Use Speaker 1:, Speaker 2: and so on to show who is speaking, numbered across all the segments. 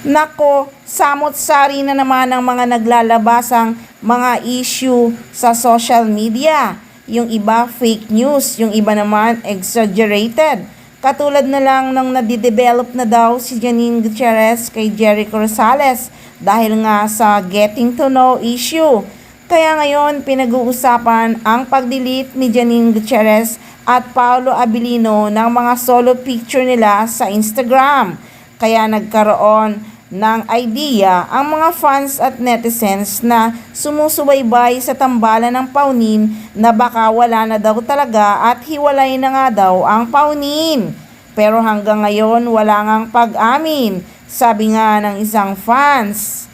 Speaker 1: Nako, samot-sari na naman ang mga naglalabasang mga issue sa social media. Yung iba fake news, yung iba naman exaggerated. Katulad na lang nung nadidevelop na daw si Janine Gutierrez kay Jericho Rosales dahil nga sa getting to know issue. Kaya ngayon pinag-uusapan ang pag-delete ni Janine Gutierrez at Paolo Abilino ng mga solo picture nila sa Instagram. Kaya nagkaroon ng idea ang mga fans at netizens na sumusubaybay sa tambalan ng Paunin na baka wala na daw talaga at hiwalay na nga daw ang Paunin. Pero hanggang ngayon wala ngang pag-amin, sabi nga ng isang fans.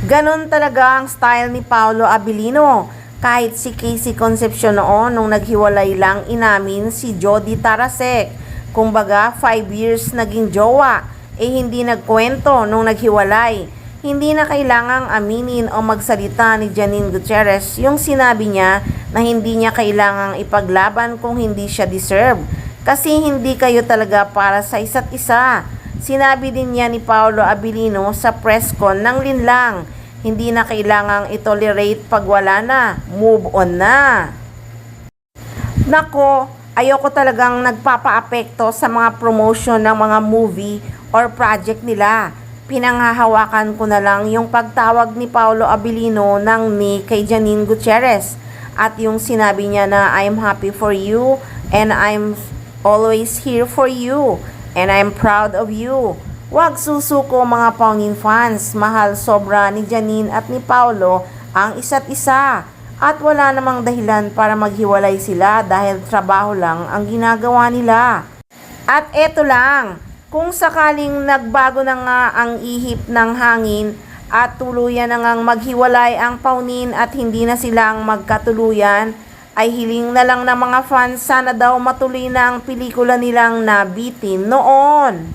Speaker 1: Ganon talaga ang style ni Paolo Abilino. Kahit si Casey Concepcion noon nung naghiwalay lang inamin si Jody Tarasek. Kumbaga 5 years naging jowa, hindi nagkwento nung naghiwalay. Hindi na kailangang aminin o magsalita ni Janine Gutierrez yung sinabi niya na hindi niya kailangang ipaglaban kung hindi siya deserve. Kasi hindi kayo talaga para sa isa't isa. Sinabi din niya ni Paolo Abilino sa press con ng linlang, hindi na kailangang itolerate pag wala na, move on na. Nako, ayoko talagang nagpapaapekto sa mga promotion ng mga movie or project nila. Pinanghahawakan ko na lang yung pagtawag ni Paolo Abilino ng ni kay Janine Gutierrez at yung sinabi niya na I'm happy for you and I'm always here for you and I'm proud of you. Huwag susuko mga Paunin fans, mahal sobra ni Janine at ni Paolo ang isa't isa. At wala namang dahilan para maghiwalay sila dahil trabaho lang ang ginagawa nila. At eto lang, kung sakaling nagbago na nga ang ihip ng hangin at tuluyan na ngang maghiwalay ang Paunin at hindi na silang magkatuluyan, ay hiling na lang ng mga fans sana daw matuloy na ang pelikula nilang nabitin noon.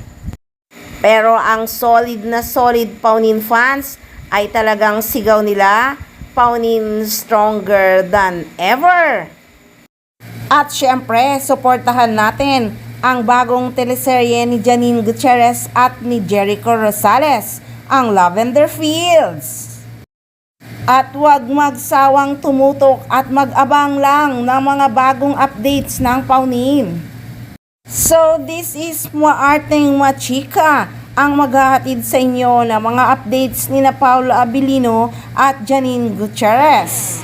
Speaker 1: Pero ang solid na solid Paunin fans ay talagang sigaw nila, Paunin stronger than ever. At syempre, suportahan natin ang bagong teleserye ni Janine Gutierrez at ni Jericho Rosales, ang Lavender Fields. At huwag magsawang tumutok at mag-abang lang ng mga bagong updates ng Paunin. So this is Muarteng Machika ang maghahatid sa inyo ng mga updates ni na Paolo Abilino at Janine Gutierrez.